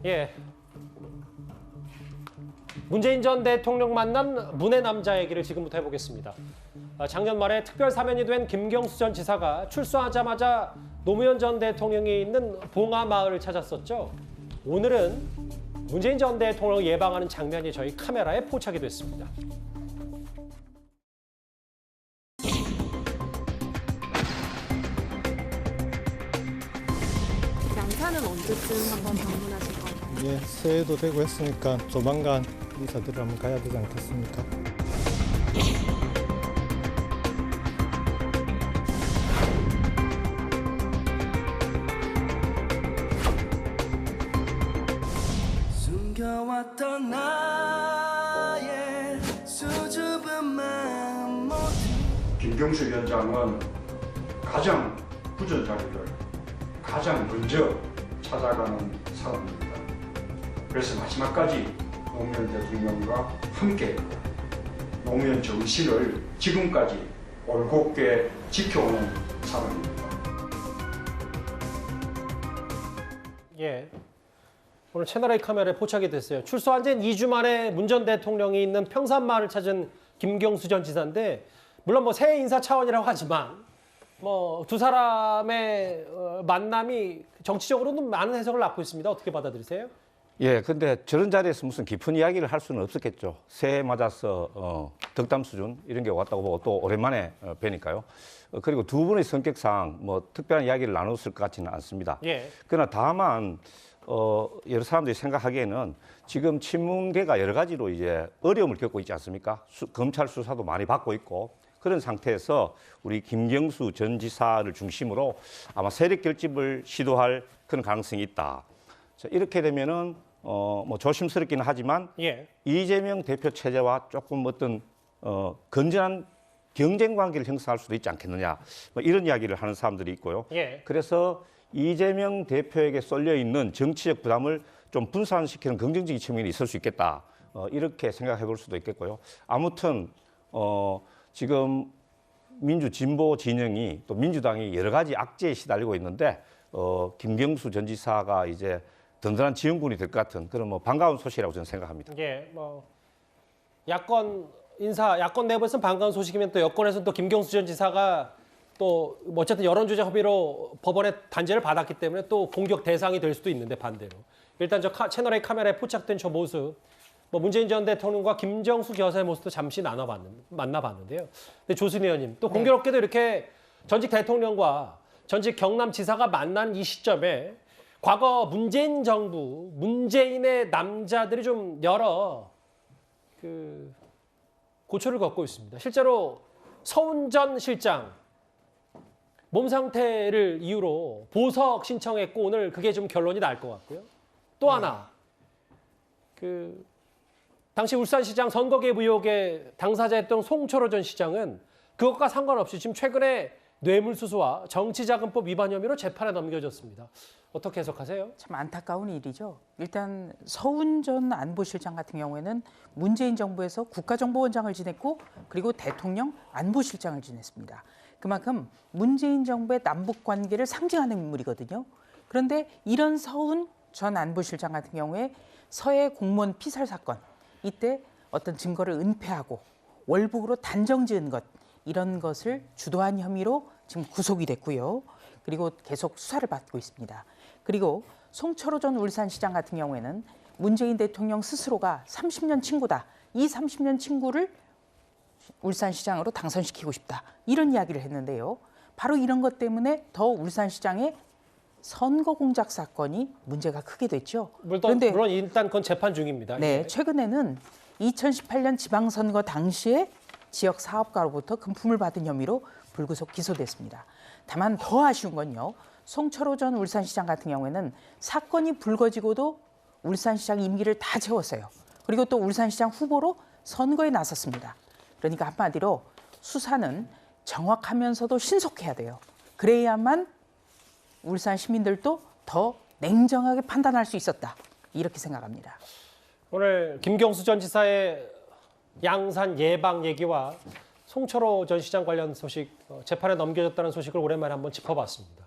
예. 문재인 전 대통령 만난 문의 남자 얘기를 지금부터 해보겠습니다. 작년 말에 특별 사면이 된 김경수 전 지사가 출소하자마자 노무현 전 대통령이 있는 봉하마을을 찾았었죠. 오늘은 문재인 전 대통령을 예방하는 장면이 저희 카메라에 포착이 됐습니다. 양산은 언제쯤 한번 방문하실 건가요? 예, 새해도 되고 했으니까 조만간 인사드리러 한번 가야 되지 않겠습니까? 숨겨왔던 나의 수줍은 마음 모두 김경수 위원장은 가장 굳은 자리를 가장 먼저 찾아가는 사람입니다. 그래서 마지막까지 노무현 대통령과 함께 노무현 정신을 지금까지 올곧게 지켜오는 사람입니다. 예. 오늘 채널A 카메라에 포착이 됐어요. 출소한 지 2주 만에 문 전 대통령이 있는 평산마을을 찾은 김경수 전 지사인데, 물론 뭐 새해 인사 차원이라고 하지만 뭐 두 사람의 만남이 정치적으로는 많은 해석을 낳고 있습니다. 어떻게 받아들이세요? 예, 근데 저런 자리에서 무슨 깊은 이야기를 할 수는 없었겠죠. 새해 맞아서 덕담 수준 이런 게 왔다고 보고 또 오랜만에 뵈니까요. 그리고 두 분의 성격상 뭐 특별한 이야기를 나눴을 것 같지는 않습니다. 예. 그러나 다만 여러 사람들이 생각하기에는 지금 친문계가 여러 가지로 이제 어려움을 겪고 있지 않습니까? 검찰 수사도 많이 받고 있고 그런 상태에서 우리 김경수 전 지사를 중심으로 아마 세력 결집을 시도할 그런 가능성이 있다. 자, 이렇게 되면은 뭐 조심스럽기는 하지만 예. 이재명 대표 체제와 조금 어떤 건전한 경쟁 관계를 형성할 수도 있지 않겠느냐. 뭐 이런 이야기를 하는 사람들이 있고요. 예. 그래서 이재명 대표에게 쏠려 있는 정치적 부담을 좀 분산시키는 긍정적인 측면이 있을 수 있겠다. 이렇게 생각해 볼 수도 있겠고요. 아무튼 지금 민주 진보 진영이 또 민주당이 여러 가지 악재에 시달리고 있는데 김경수 전 지사가 이제 든든한 지원군이 될 것 같은 그런 뭐 반가운 소식이라고 저는 생각합니다. 예. 뭐 야권 내부에서는 반가운 소식이면 또 여권에서는 또 김경수 전 지사가 또 어쨌든 여론조작 협의로 법원의 단죄를 받았기 때문에 또 공격 대상이 될 수도 있는데 반대로 일단 저 채널A 카메라에 포착된 저 모습, 뭐 문재인 전 대통령과 김정수 교사의 모습도 잠시 만나봤는데요. 근데 조순희 의원님 또 공교롭게도 이렇게 전직 대통령과 전직 경남지사가 만난 이 시점에 과거 문재인 정부, 문재인의 남자들이 좀 여러 고초를 겪고 있습니다. 실제로 서훈 전 실장 몸 상태를 이유로 보석 신청했고 오늘 그게 좀 결론이 날 것 같고요. 또 하나 당시 울산시장 선거 개입 의혹의 당사자였던 송철호 전 시장은 그것과 상관없이 지금 최근에 뇌물수수와 정치자금법 위반 혐의로 재판에 넘겨졌습니다. 어떻게 해석하세요? 참 안타까운 일이죠. 일단 서훈 전 안보실장 같은 경우에는 문재인 정부에서 국가정보원장을 지냈고 그리고 대통령 안보실장을 지냈습니다. 그만큼 문재인 정부의 남북 관계를 상징하는 인물이거든요. 그런데 이런 서훈 전 안보실장 같은 경우에 서해 공무원 피살 사건, 이때 어떤 증거를 은폐하고 월북으로 단정 지은 것, 이런 것을 주도한 혐의로 지금 구속이 됐고요. 그리고 계속 수사를 받고 있습니다. 그리고 송철호 전 울산시장 같은 경우에는 문재인 대통령 스스로가 30년 친구다. 이 30년 친구를 울산시장으로 당선시키고 싶다. 이런 이야기를 했는데요. 바로 이런 것 때문에 더 울산시장의 선거 공작 사건이 문제가 크게 됐죠. 물론 일단 그건 재판 중입니다. 네, 최근에는 2018년 지방선거 당시에 지역 사업가로부터 금품을 받은 혐의로 불구속 기소됐습니다. 다만 더 아쉬운 건요. 송철호 전 울산시장 같은 경우에는 사건이 불거지고도 울산시장 임기를 다 채웠어요. 그리고 또 울산시장 후보로 선거에 나섰습니다. 그러니까 한마디로 수사는 정확하면서도 신속해야 돼요. 그래야만 울산 시민들도 더 냉정하게 판단할 수 있었다. 이렇게 생각합니다. 오늘 김경수 전 지사의 양산 예방 얘기와 송철호 전 시장 관련 소식, 재판에 넘겨졌다는 소식을 오랜만에 한번 짚어봤습니다.